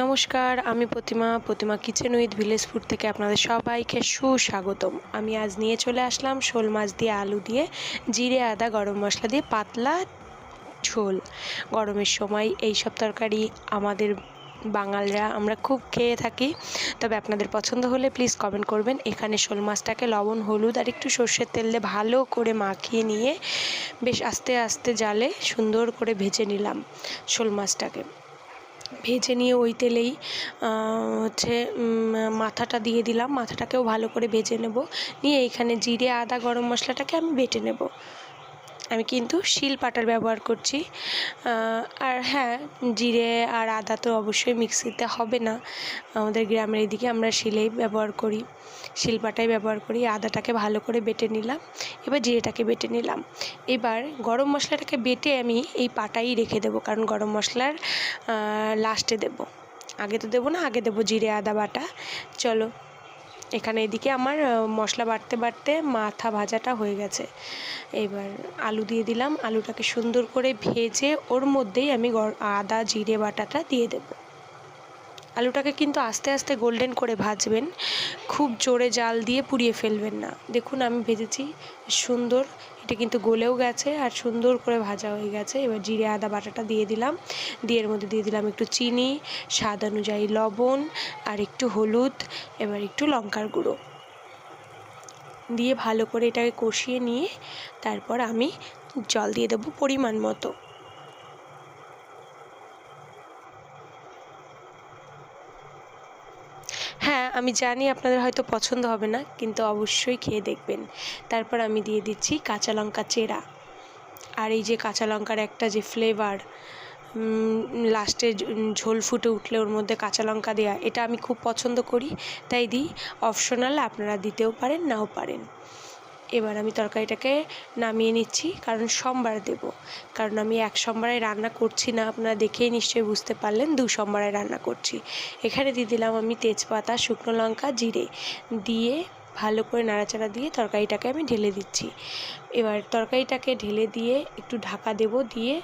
নমস্কার, আমি প্রতিমা kitchen with village food থেকে আপনাদের সবাইকে সুস্বাগতম। আমি আজ নিয়ে চলে আসলাম শোল মাছ দিয়ে আলু দিয়ে জিরে আদা গরম মশলা দিয়ে পাতলা ঝোল। গরমের সময় এই সব তরকারি আমাদের বাঙালরা আমরা খুব খেয়ে থাকি। তবে আপনাদের পছন্দ হলে প্লিজ কমেন্ট করবেন। এখানে শোল মাছটাকে লবণ হলুদ আর একটু সর্ষের তেল দিয়ে ভালো করে মাখিয়ে নিয়ে বেশ আস্তে আস্তে জালে সুন্দর করে ভেজে নিলাম। শোল মাছটাকে ভেজে নিয়ে ওই তেলেই মাথাটা দিয়ে দিলাম। মাথাটাকেও ভালো করে ভেজে নেব। নিয়ে এখানে জিরে আদা গরম মশলাটাকে আমি বেটে নেব। আমি কিন্তু শিলপাটার ব্যবহার করছি। আর হ্যাঁ, জিরে আর আদা তো অবশ্যই মিক্সিতে হবে না, আমাদের গ্রামের এদিকে আমরা শিলেই ব্যবহার করি, শিলপাটাই ব্যবহার করি। আদাটাকে ভালো করে বেটে নিলাম, এবার জিরেটাকে বেটে নিলাম। এবার গরম মশলাটাকে বেটে আমি এই পাটাই রেখে দেবো, কারণ গরম মশলার লাস্টে দেব, আগে তো দেবো না, আগে দেবো জিরে আদা বাটা। চলো, এখানে এদিকে আমার মশলা বাটতে বাটতে মাথা ভাজাটা হয়ে গেছে। এবার আলু দিয়ে দিলাম। আলুটাকে সুন্দর করে ভেজে ওর মধ্যেই আমি আদা জিরে বাটাটা দিয়ে দেব। আলুটাকে কিন্তু আস্তে আস্তে গোল্ডেন করে ভাজবেন, খুব জোরে জাল দিয়ে পুড়িয়ে ফেলবেন না। দেখুন আমি ভেজেছি সুন্দর, এটা কিন্তু গলেও গেছে আর সুন্দর করে ভাজা হয়ে গেছে। এবার জিরে আদা বাটাটা দিয়ে দিলাম, দিয়ে এর মধ্যে দিয়ে দিলাম একটু চিনি, স্বাদ অনুযায়ী লবণ আর একটু হলুদ, এবার একটু লঙ্কার গুঁড়ো দিয়ে ভালো করে এটাকে কষিয়ে নিয়ে তারপর আমি জল দিয়ে দেবো পরিমাণ মতো। হ্যাঁ, আমি জানি আপনাদের হয়তো পছন্দ হবে না, কিন্তু অবশ্যই খেয়ে দেখবেন। তারপর আমি দিয়ে দিচ্ছি কাঁচা লঙ্কা চেরা। আর এই যে কাঁচা লঙ্কার একটা যে ফ্লেভার, লাস্টে ঝোল ফুটে উঠলে ওর মধ্যে কাঁচা লঙ্কা দেওয়া, এটা আমি খুব পছন্দ করি, তাই দিই। অপশনাল, আপনারা দিতেও পারেন নাও পারেন। এবার আমি তরকারিটাকে নামিয়ে নিচ্ছি, কারণ সোমবার দেব। কারণ আমি এক সোমবারে রান্না করছি না, আপনারা দেখেই নিশ্চয়ই বুঝতে পারলেন, 2 সোমবারে রান্না করছি। এখানে দিয়ে দিলাম আমি তেজপাতা, শুকনো লঙ্কা, জিরে দিয়ে ভালো করে নাড়াচাড়া দিয়ে তরকারিটাকে আমি ঢেলে দিচ্ছি। এবার তরকারিটাকে ঢেলে দিয়ে একটু ঢাকা দেব, দিয়ে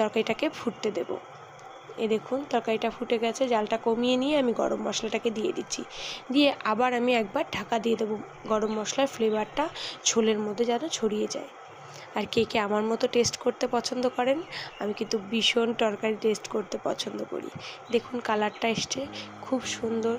তরকারিটাকে ফুটতে দেব। দেখুন তরকারিটা ফুটে গেছে, জালটা কমিয়ে নিয়ে আমি গরম মশলাটাকে দিয়ে দিচ্ছি। দিয়ে আবার আমি একবার ঢাকা দিয়ে দেবো, গরম মশলার ফ্লেভারটা ঝোলের মধ্যে যেন ছড়িয়ে যায়। আর কে কে আমার মতো টেস্ট করতে পছন্দ করেন, আমি কিন্তু ভীষণ তরকারি টেস্ট করতে পছন্দ করি। দেখুন কালারটা এসছে খুব সুন্দর।